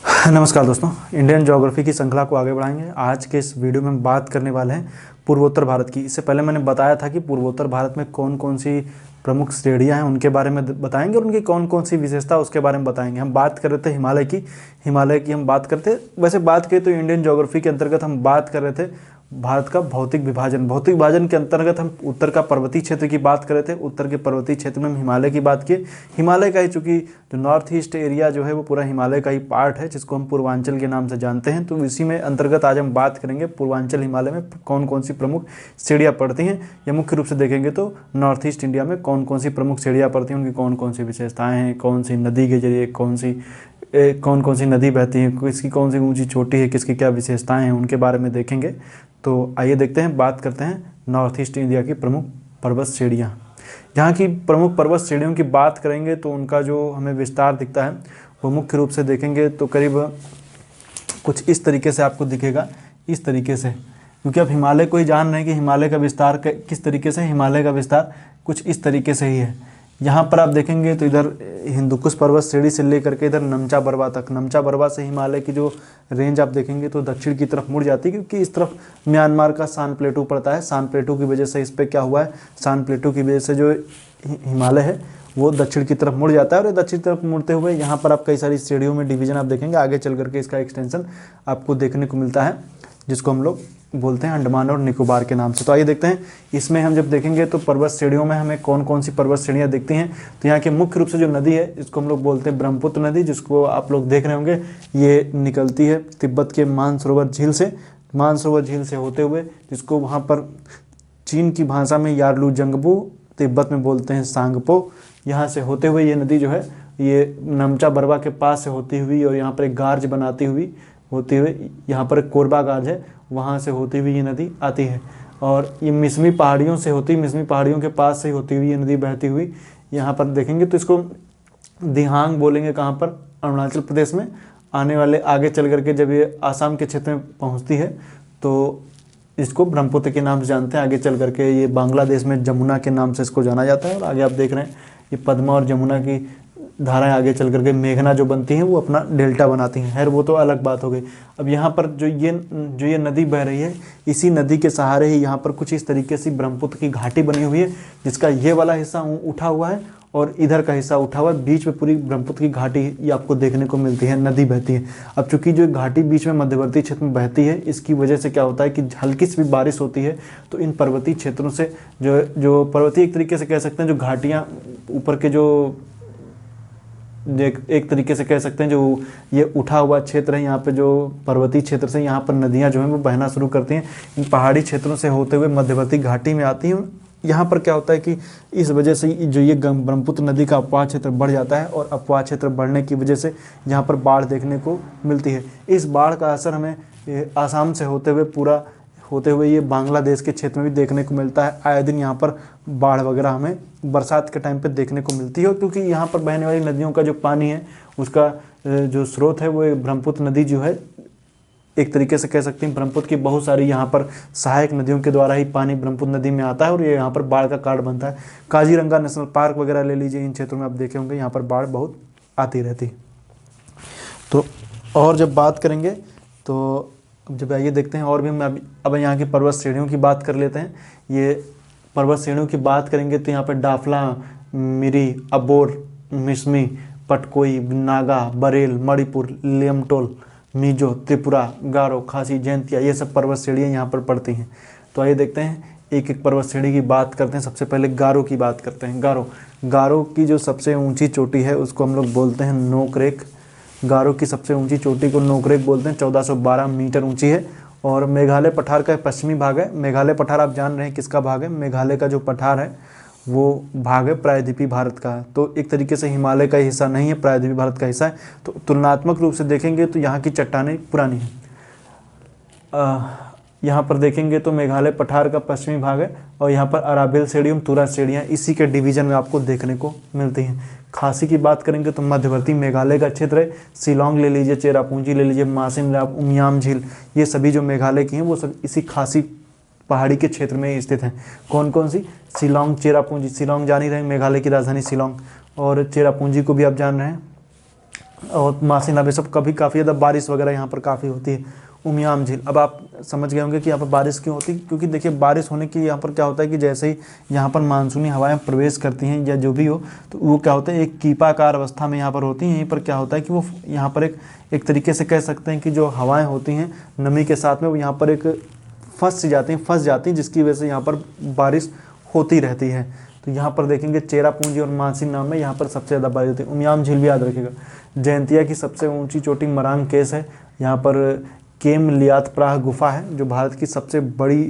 नमस्कार दोस्तों, Indian geography की श्रृंखला को आगे बढ़ाएंगे। आज के इस वीडियो में हम बात करने वाले हैं पूर्वोत्तर भारत की। इससे पहले मैंने बताया था कि पूर्वोत्तर भारत में कौन कौन सी प्रमुख श्रेणियां हैं उनके बारे में बताएंगे और उनकी कौन कौन सी विशेषता उसके बारे में बताएंगे। हम बात कर रहे थे हिमालय की हम बात करते। वैसे बात करें तो इंडियन ज्योग्राफी के अंतर्गत हम बात कर रहे थे भारत का भौतिक विभाजन के अंतर्गत हम उत्तर का पर्वतीय क्षेत्र की बात कर रहे थे। उत्तर के पर्वतीय क्षेत्र में हम हिमालय की बात किए। हिमालय का ही चूंकि जो नॉर्थ ईस्ट एरिया जो है वो पूरा हिमालय का ही पार्ट है, जिसको हम पूर्वांचल के नाम से जानते हैं। तो इसी में अंतर्गत आज हम बात करेंगे पूर्वांचल हिमालय में कौन कौन सी प्रमुख श्रेणियाँ पड़ती हैं, या मुख्य रूप से देखेंगे तो नॉर्थ ईस्ट इंडिया में कौन कौन सी प्रमुख श्रेणियाँ पड़ती हैं, उनकी कौन कौन सी विशेषताएँ हैं, कौन सी नदी के जरिए कौन कौन सी नदी बहती है, किसकी कौन सी ऊंची चोटी है, किसकी क्या विशेषताएं हैं, उनके बारे में देखेंगे। तो आइए देखते हैं, बात करते हैं नॉर्थ ईस्ट इंडिया की प्रमुख पर्वत श्रेणियाँ। यहाँ की प्रमुख पर्वत श्रेणियों की बात करेंगे तो उनका जो हमें विस्तार दिखता है वो मुख्य रूप से देखेंगे तो करीब कुछ इस तरीके से आपको दिखेगा, इस तरीके से, क्योंकि आप हिमालय को ही जान रहे हैं कि हिमालय का विस्तार किस तरीके से। हिमालय का विस्तार कुछ इस तरीके से ही है। यहाँ पर आप देखेंगे तो इधर हिंदुकुश पर्वत श्रेणी से लेकर के इधर नमचा बरवा तक, नमचा बरवा से हिमालय की जो रेंज आप देखेंगे तो दक्षिण की तरफ मुड़ जाती है, क्योंकि इस तरफ म्यांमार का सान प्लेटू पड़ता है। सान प्लेटू की वजह से इस पर क्या हुआ है, सान प्लेटू की वजह से जो हिमालय है वो दक्षिण की तरफ मुड़ जाता है, और दक्षिण तरफ मुड़ते हुए यहाँ पर आप कई सारी श्रेणियों में डिवीजन आप देखेंगे। आगे चल करके इसका एक्सटेंशन आपको देखने को मिलता है, जिसको हम लोग बोलते हैं अंडमान और निकोबार के नाम से। तो आइए देखते हैं, इसमें हम जब देखेंगे तो पर्वत श्रेणियों में हमें कौन कौन सी पर्वत श्रेणियाँ दिखती हैं। तो यहाँ के मुख्य रूप से जो नदी है इसको हम लोग बोलते हैं ब्रह्मपुत्र नदी, जिसको आप लोग देख रहे होंगे। ये निकलती है तिब्बत के मानसरोवर झील से होते हुए, जिसको वहाँ पर चीन की भाषा में यार्लू जंगबू, तिब्बत में बोलते हैं सांगपो। यहाँ से होते हुए ये नदी जो है ये नमचा बरवा के पास से होती हुई और यहाँ पर एक गार्ज बनाती हुई यहाँ पर एक कोरबा गार्ज है, वहाँ से होती हुई ये नदी आती है। और ये मिसमी पहाड़ियों से होती, मिसमी पहाड़ियों के पास से होती हुई ये नदी बहती हुई यहाँ पर देखेंगे तो इसको दिहांग बोलेंगे। कहाँ पर? अरुणाचल प्रदेश में। आने वाले आगे चल करके जब ये आसाम के क्षेत्र में पहुँचती है तो इसको ब्रह्मपुत्र के नाम से जानते हैं। आगे चल करके ये बांग्लादेश में जमुना के नाम से इसको जाना जाता है। और आगे आप देख रहे हैं ये पद्मा और जमुना की धाराएं आगे चल करके मेघना जो बनती हैं वो अपना डेल्टा बनाती हैं। खैर वो तो अलग बात हो गई। अब यहाँ पर जो ये नदी बह रही है, इसी नदी के सहारे ही यहाँ पर कुछ इस तरीके से ब्रह्मपुत्र की घाटी बनी हुई है, जिसका ये वाला हिस्सा उठा हुआ है और इधर का हिस्सा उठा हुआ है। बीच में पूरी ब्रह्मपुत्र की घाटी ये आपको देखने को मिलती है, नदी बहती है। अब चूंकि जो घाटी बीच में मध्यवर्ती क्षेत्र में बहती है, इसकी वजह से क्या होता है कि हल्की सी भी बारिश होती है तो इन पर्वतीय क्षेत्रों से जो पर्वतीय एक तरीके से कह सकते हैं, जो घाटियाँ ऊपर के जो एक तरीके से कह सकते हैं जो ये उठा हुआ क्षेत्र है, यहाँ पे जो पर्वतीय क्षेत्र से यहाँ पर नदियाँ जो हैं वो बहना शुरू करती हैं। इन पहाड़ी क्षेत्रों से होते हुए मध्यवर्ती घाटी में आती हैं। यहाँ पर क्या होता है कि इस वजह से जो ये ब्रह्मपुत्र नदी का अपवाह क्षेत्र बढ़ जाता है, और अपवाह क्षेत्र बढ़ने की वजह से यहाँ पर बाढ़ देखने को मिलती है। इस बाढ़ का असर हमें आसाम से होते हुए ये बांग्लादेश के क्षेत्र में भी देखने को मिलता है। आए दिन यहाँ पर बाढ़ वगैरह हमें बरसात के टाइम पे देखने को मिलती है, क्योंकि यहाँ पर बहने वाली नदियों का जो पानी है उसका जो स्रोत है वो ब्रह्मपुत्र नदी जो है, एक तरीके से कह सकते हैं ब्रह्मपुत्र की बहुत सारी यहाँ पर सहायक नदियों के द्वारा ही पानी ब्रह्मपुत्र नदी में आता है और ये यहाँ पर बाढ़ का कारण बनता है। काजीरंगा नेशनल पार्क वगैरह ले लीजिए, इन क्षेत्रों में आप देखे होंगे यहाँ पर बाढ़ बहुत आती रहती है। तो और जब बात करेंगे तो जब आइए देखते हैं, और भी हम अब यहाँ की पर्वत श्रेणियों की बात कर लेते हैं। ये पर्वत श्रेणियों की बात करेंगे तो यहाँ पर डाफला, मिरी, अबोर, मिसमी, पटकोई, नागा, बरेल, मणिपुर, लेमटोल, मिजो, त्रिपुरा, गारो, खासी, जैंतिया, ये सब पर्वत श्रेणियाँ यहाँ पर पड़ती हैं। तो आइए देखते हैं, एक एक पर्वत श्रेणी की बात करते हैं। सबसे पहले गारो की बात करते हैं। गारो की जो सबसे ऊंची चोटी है उसको हम लोग बोलते हैं नोकरेक। गारो की सबसे ऊंची चोटी को नोकरेक बोलते हैं, 1412 मीटर ऊंची है और मेघालय पठार का पश्चिमी भाग है। मेघालय पठार आप जान रहे हैं किसका भाग है? मेघालय का जो पठार है वो भाग है प्रायद्वीपीय भारत का। तो एक तरीके से हिमालय का हिस्सा नहीं है, प्रायद्वीपीय भारत का हिस्सा है। तो तुलनात्मक रूप से देखेंगे तो यहाँ की चट्टानें पुरानी हैं। यहाँ पर देखेंगे तो मेघालय पठार का पश्चिमी भाग है और यहाँ पर अराबिल श्रेणियाँ, तुरा श्रेणियाँ इसी के डिवीजन में आपको देखने को मिलती हैं। खासी की बात करेंगे तो मध्यवर्ती मेघालय का क्षेत्र है। शिलोंग ले लीजिए, चेरापूंजी ले लीजिए, मासिन राप, उमियाम झील, ये सभी जो मेघालय की हैं वो सब इसी खासी पहाड़ी के क्षेत्र में स्थित हैं। कौन कौन सी? शिलोंग, चेरापूंजी। शिलोंग जान ही रहे, मेघालय की राजधानी शिलोंग, और चेरापूंजी को भी आप जान रहे हैं, और मासी नावे सब कभी काफ़ी ज़्यादा बारिश वगैरह यहाँ पर काफ़ी होती है। उमियाम झील, अब आप समझ गए होंगे कि यहाँ पर बारिश क्यों होती है, क्योंकि देखिए बारिश होने की यहाँ पर क्या होता है कि जैसे ही यहाँ पर मानसूनी हवाएं प्रवेश करती हैं या जो भी हो, तो वो क्या होता है एक कीपाकार अवस्था में यहाँ पर होती हैं। यहीं पर क्या होता है कि वो यहाँ पर एक तरीके से कह सकते हैं कि जो हवाएँ होती हैं नमी के साथ में वो यहाँ पर एक फंस जाती हैं, जिसकी वजह से यहाँ पर बारिश होती रहती है। तो यहाँ पर देखेंगे चेरापूंजी और मानसी नाम में यहाँ पर सबसे ज़्यादा बारिश होती है। उमियाम झील भी याद रखिएगा। जयंतिया की सबसे ऊंची चोटी मरांग केस है। यहाँ पर केम लियात प्राह गुफा है जो भारत की सबसे बड़ी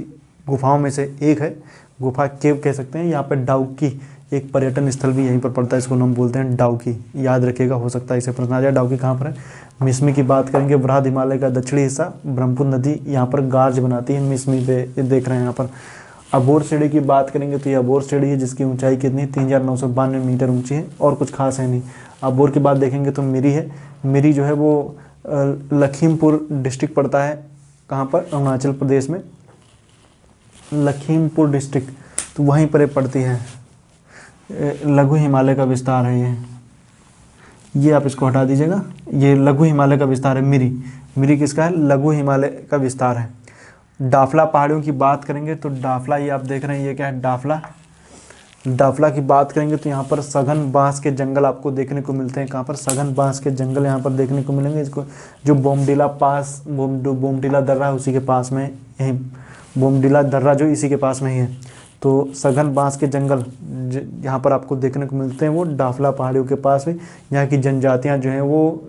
गुफाओं में से एक है, गुफा केव कह सकते हैं। यहाँ पर डाउकी एक पर्यटन स्थल भी यहीं पर पड़ता है, इसको हम बोलते हैं डाउकी, याद रखिएगा, हो सकता है इसे प्रश्न आ जाए। डाउकी कहाँ पर है? मिसमी की बात करेंगे, बृहद हिमालय का दक्षिणी हिस्सा, ब्रह्मपुत्र नदी यहाँ पर गार्ज बनाती है मिसमी पे, देख रहे हैं यहाँ पर। अबोर सीढ़ी की बात करेंगे तो ये अबोर सीढ़ी है जिसकी ऊंचाई कितनी है? 3992 मीटर ऊंची है और कुछ खास है नहीं। अबोर की बात देखेंगे तो मिरी है। मिरी जो है वो लखीमपुर डिस्ट्रिक्ट पड़ता है, कहाँ पर? अरुणाचल प्रदेश में लखीमपुर डिस्ट्रिक्ट, तो वहीं पर पड़ती है। लघु हिमालय का विस्तार है ये आप इसको हटा दीजिएगा, ये लघु हिमालय का विस्तार है। मिरी, मिरी किसका है? लघु हिमालय का विस्तार है। डाफला पहाड़ियों की बात करेंगे तो डाफला, ये आप देख रहे हैं ये क्या है? डाफला। डाफला की बात करेंगे तो यहाँ पर सघन बांस के जंगल आपको देखने को मिलते हैं। कहाँ पर? सघन बांस के जंगल यहाँ पर देखने को मिलेंगे। इसको जो बोमडिला पास, बोमडिला दर्रा है उसी के पास में, यहीं बोमडिला दर्रा जो इसी के पास में ही है। तो सघन बांस के जंगल यहाँ पर आपको देखने को मिलते हैं, वो डाफला पहाड़ियों के पास है। यहाँ की जनजातियाँ जो हैं वो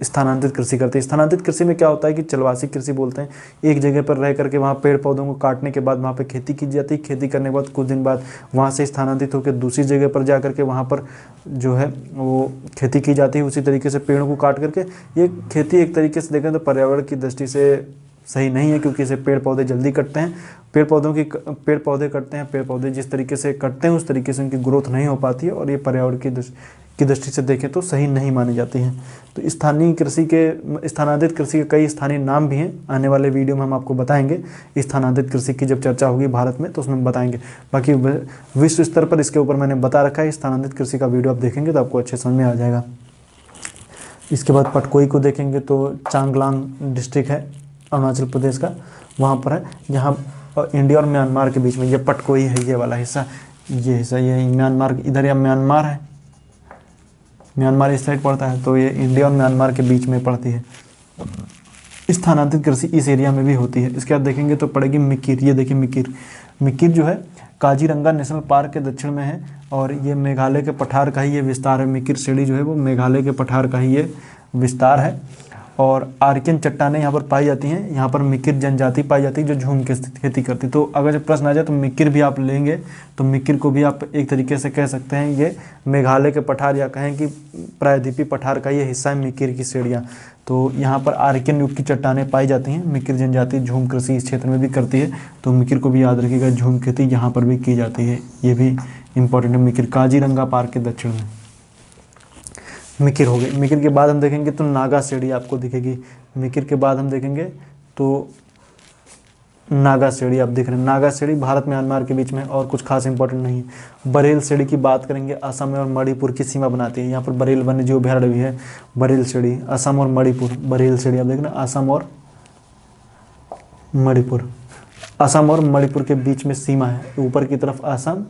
स्थानांतरित कृषि करते हैं। स्थानांतरित कृषि में क्या होता है कि चलवासी कृषि बोलते हैं। एक जगह पर रह करके वहाँ पेड़ पौधों को काटने के बाद वहाँ पे खेती की जाती है। खेती करने के बाद कुछ दिन बाद वहाँ से स्थानांतरित होकर दूसरी जगह पर जा करके वहाँ पर जो है वो खेती की जाती है। उसी तरीके से पेड़ों को काट करके ये खेती एक तरीके से देखें तो पर्यावरण की दृष्टि से सही नहीं है, क्योंकि इसे पेड़ पौधे जल्दी कटते हैं। पेड़ पौधे कटते हैं, पेड़ पौधे जिस तरीके से कटते हैं उस तरीके से उनकी ग्रोथ नहीं हो पाती है और ये पर्यावरण की दृष्टि से देखें तो सही नहीं मानी जाती हैं। तो स्थानांतरित कृषि के कई स्थानीय नाम भी हैं। आने वाले वीडियो में हम आपको बताएंगे, स्थानांतरित कृषि की जब चर्चा होगी भारत में तो उसमें बताएंगे। बाकी विश्व स्तर पर इसके ऊपर मैंने बता रखा है। स्थानांतरित कृषि का वीडियो आप देखेंगे तो आपको अच्छे समझ में आ जाएगा। इसके बाद पटकोई को देखेंगे तो चांगलांग डिस्ट्रिक्ट है अरुणाचल प्रदेश का, वहाँ पर है, जहाँ इंडिया और म्यांमार के बीच में ये पटकोई है। ये वाला हिस्सा, ये हिस्सा ये म्यांमार, इधर या म्यांमार है, म्यांमार इस साइड पड़ता है, तो ये इंडिया और म्यांमार के बीच में पड़ती है। स्थानांतरित कृषि इस एरिया में भी होती है। इसके बाद देखेंगे तो पड़ेगी मिकिर। ये देखिए मिकिर, मिकिर जो है काजीरंगा नेशनल पार्क के दक्षिण में है और ये मेघालय के पठार का ही ये विस्तार है। मिकिर श्रेणी जो है वो मेघालय के पठार का ही ये विस्तार है और आर्कियन चट्टानें यहाँ पर पाई जाती हैं। यहाँ पर मिकिर जनजाति पाई जाती है जो झूम के खेती करती है। तो अगर जब प्रश्न आ जाए तो मिकिर भी आप लेंगे तो मिकिर को भी आप एक तरीके से कह सकते हैं ये मेघालय के पठार या कहें कि प्रायद्वीपीय पठार का ये हिस्सा है मिकिर की श्रेणियाँ। तो यहाँ पर आर्कियन युग की चट्टानें पाई जाती हैं। मिकिर जनजाति झूम कृषि इस क्षेत्र में भी करती है, तो मिकिर को भी याद रखिएगा। झूम खेती यहाँ पर भी की जाती है, ये भी इंपॉर्टेंट है। मिकिर काजीरंगा पार्क के दक्षिण में मिकिर हो गई। मिकिर के बाद हम देखेंगे तो नागा श्रेणी आपको दिखेगी। मिकिर के बाद हम देखेंगे तो नागा श्रेणी आप देख रहे हैं। नागा श्रेणी भारत म्यांमार के बीच में और कुछ खास इंपॉर्टेंट नहीं है। बरेल श्रेणी की बात करेंगे, असम और मणिपुर की सीमा बनाती है। यहाँ पर बरेल वन्यजीव अभयारण्य भी है। बरेल श्रेणी असम और मणिपुर, बरेल श्रेणी आप देख रहे हैं, असम और मणिपुर, असम और मणिपुर के बीच में सीमा है। ऊपर की तरफ असम,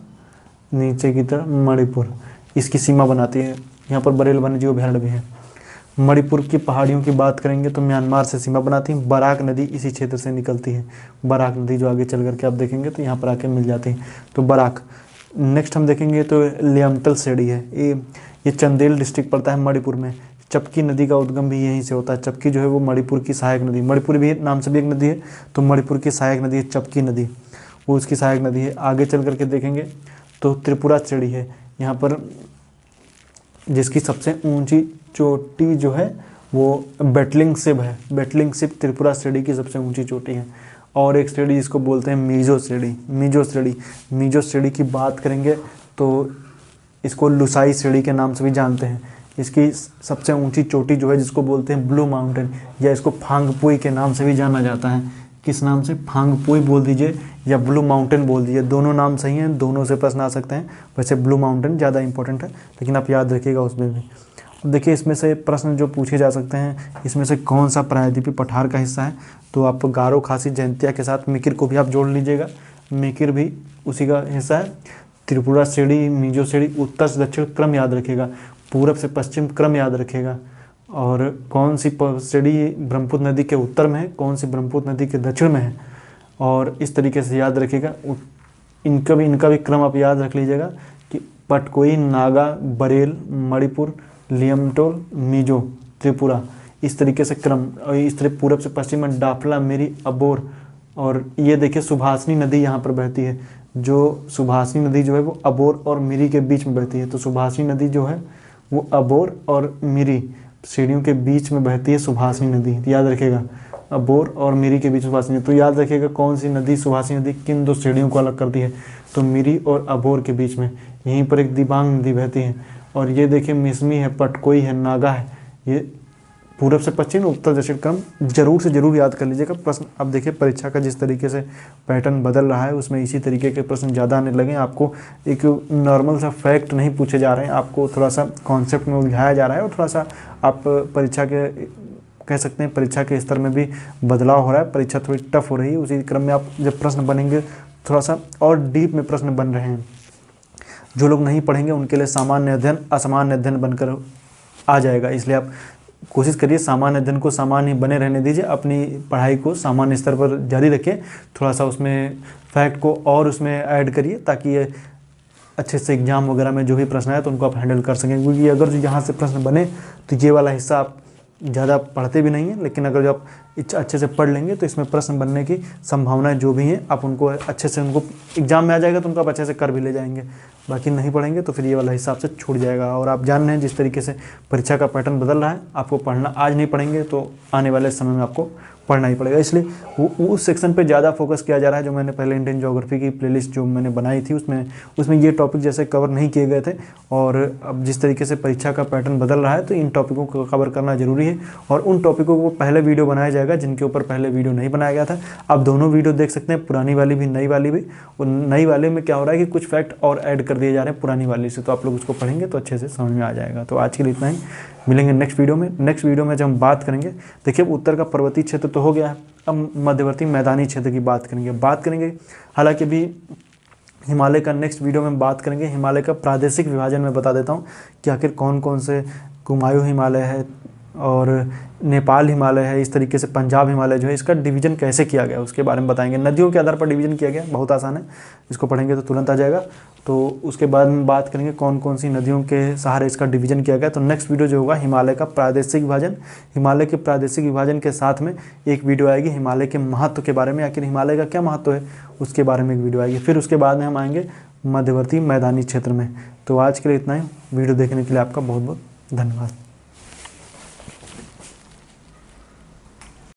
नीचे की तरफ मणिपुर, इसकी सीमा बनाती है। यहाँ पर बरेल वन्यजीव अभयारण्य भी है। मणिपुर की पहाड़ियों की बात करेंगे तो म्यांमार से सीमा बनाती है। बराक नदी इसी क्षेत्र से निकलती है। बराक नदी जो आगे चल करके आप देखेंगे तो यहाँ पर आके मिल जाती है, तो बराक। नेक्स्ट हम देखेंगे तो लियामटल श्रेणी है। ये चंदेल डिस्ट्रिक्ट पड़ता है मणिपुर में। चपकी नदी का उद्गम भी यहीं से होता है। चपकी जो है वो मणिपुर की सहायक नदी, मणिपुर भी नाम से भी एक नदी है, तो मणिपुर की सहायक नदी है चपकी नदी, वो उसकी सहायक नदी है। आगे चल करके देखेंगे तो त्रिपुरा श्रेणी है। यहाँ पर जिसकी सबसे ऊंची चोटी जो है वो बेटलिंग सिप है। बेटलिंग सिप त्रिपुरा श्रेणी की सबसे ऊंची चोटी है। और एक श्रेणी जिसको बोलते हैं मीजो श्रेणी। मीजो श्रेणी की बात करेंगे तो इसको लुसाई श्रेणी के नाम से भी जानते हैं। इसकी सबसे ऊंची चोटी जो है जिसको बोलते हैं ब्लू माउंटेन, या इसको फांगपुई के नाम से भी जाना जाता है। किस नाम से? फांगपुई बोल दीजिए या ब्लू माउंटेन बोल दीजिए, दोनों नाम सही हैं, दोनों से प्रश्न आ सकते हैं। वैसे ब्लू माउंटेन ज़्यादा इंपॉर्टेंट है, लेकिन आप याद रखिएगा उसमें भी। अब देखिए इसमें से प्रश्न जो पूछे जा सकते हैं, इसमें से कौन सा प्रायद्वीपीय पठार का हिस्सा है, तो आप गारो, खासी, जयंतिया के साथ मिकिर को भी आप जोड़ लीजिएगा, मिकिर भी उसी का हिस्सा है। त्रिपुरा श्रेणी, मिजो श्रेणी, उत्तर से दक्षिण क्रम याद रखेगा, पूरब से पश्चिम क्रम याद रखेगा, और कौन सी श्रेणी ब्रह्मपुत्र नदी के उत्तर में है, कौन सी ब्रह्मपुत्र नदी के दक्षिण में है, और इस तरीके से याद रखिएगा। इनका भी क्रम आप याद रख लीजिएगा कि पटकोई, नागा, बरेल, मणिपुर, लियमटोल, मिजो, त्रिपुरा, इस तरीके से क्रम। और इस तरह पूरब से पश्चिम में डाफला, मेरी, अबोर, और ये देखिए सुभाषनी नदी यहाँ पर बहती है, जो सुभाषनी नदी जो है वो अबोर और मिरी के बीच में बहती है। तो सुभाषनी नदी जो है वो अबोर और मिरी श्रेणियों के बीच में बहती है सुभाषनी नदी, याद रखिएगा, अबोर और मिरी के बीच सुभाषनी। तो याद रखिएगा कौन सी नदी, सुभाषनी नदी किन दो श्रेणियों को अलग करती है, तो मिरी और अबोर के बीच में। यहीं पर एक दिबांग नदी बहती है, और ये देखिए मिसमी है, पटकोई है, नागा है, ये पूरब से पश्चिम, उत्तर दक्षिण क्रम जरूर से जरूर याद कर लीजिएगा प्रश्न। अब देखिए परीक्षा का जिस तरीके से पैटर्न बदल रहा है उसमें इसी तरीके के प्रश्न ज़्यादा आने लगे। आपको एक नॉर्मल सा फैक्ट नहीं पूछे जा रहे हैं, आपको थोड़ा सा कॉन्सेप्ट में उलझाया जा रहा है, और थोड़ा सा आप परीक्षा के कह सकते हैं परीक्षा के स्तर में भी बदलाव हो रहा है, परीक्षा थोड़ी टफ हो रही है। उसी क्रम में आप जब प्रश्न बनेंगे थोड़ा सा और डीप में प्रश्न बन रहे हैं। जो लोग नहीं पढ़ेंगे उनके लिए सामान्य अध्ययन असामान्य अध्ययन बनकर आ जाएगा, इसलिए आप कोशिश करिए सामान्य अध्ययन को सामान्य ही बने रहने दीजिए, अपनी पढ़ाई को सामान्य स्तर पर जारी रखिए, थोड़ा सा उसमें फैक्ट को और उसमें ऐड करिए ताकि ये अच्छे से एग्जाम वगैरह में जो भी प्रश्न आए तो उनको आप हैंडल कर सकें। क्योंकि अगर जो यहाँ से प्रश्न बने तो ये वाला हिस्सा आप ज़्यादा पढ़ते भी नहीं हैं, लेकिन अगर जो आप अच्छे से पढ़ लेंगे तो इसमें प्रश्न बनने की संभावनाएं जो भी हैं आप उनको अच्छे से, उनको एग्जाम में आ जाएगा तो उनको आप अच्छे से कर भी ले जाएंगे। बाकी नहीं पढ़ेंगे तो फिर ये वाला हिसाब से छूट जाएगा। और आप जान रहे हैं जिस तरीके से परीक्षा का पैटर्न बदल रहा है, आपको पढ़ना आज नहीं पढ़ेंगे तो आने वाले समय में आपको पढ़ना ही पड़ेगा। इसलिए वो उस सेक्शन पे ज़्यादा फोकस किया जा रहा है जो मैंने पहले इंडियन ज्योग्राफी की प्लेलिस्ट जो मैंने बनाई थी उसमें ये टॉपिक जैसे कवर नहीं किए गए थे। और अब जिस तरीके से परीक्षा का पैटर्न बदल रहा है तो इन टॉपिकों को कवर करना जरूरी है, और उन टॉपिकों को पहले वीडियो बनाया जाएगा जिनके ऊपर पहले वीडियो नहीं बनाया गया था। आप दोनों वीडियो देख सकते हैं, पुरानी वाली भी नई वाली भी। और नई वाले में क्या हो रहा है कि कुछ फैक्ट और ऐड कर दिए जा रहे हैं पुरानी वाली से, तो आप लोग उसको पढ़ेंगे तो अच्छे से समझ में आ जाएगा। तो आज के लिए इतना ही, मिलेंगे नेक्स्ट वीडियो में। नेक्स्ट वीडियो में जब हम बात करेंगे, देखिए उत्तर का पर्वतीय क्षेत्र तो हो गया है, अब मध्यवर्ती मैदानी क्षेत्र की बात करेंगे। हालांकि अभी हिमालय का नेक्स्ट वीडियो में बात करेंगे। हिमालय का प्रादेशिक विभाजन में बता देता हूँ कि आखिर कौन कौन से, कुमायूं हिमालय है और नेपाल हिमालय है, इस तरीके से पंजाब हिमालय जो है इसका डिवीज़न कैसे किया गया उसके बारे में बताएंगे। नदियों के आधार पर डिवीज़न किया गया, बहुत आसान है, इसको पढ़ेंगे तो तुरंत आ जाएगा। तो उसके बाद में बात करेंगे कौन कौन सी नदियों के सहारे इसका डिवीज़न किया गया। तो नेक्स्ट वीडियो जो होगा हिमालय का प्रादेशिक विभाजन, हिमालय के प्रादेशिक विभाजन के साथ में एक वीडियो आएगी हिमालय के महत्व के बारे में, आखिर हिमालय का क्या महत्व है उसके बारे में एक वीडियो आएगी। फिर उसके बाद में हम आएंगे मध्यवर्ती मैदानी क्षेत्र में। तो आज के लिए इतना ही, वीडियो देखने के लिए आपका बहुत बहुत धन्यवाद।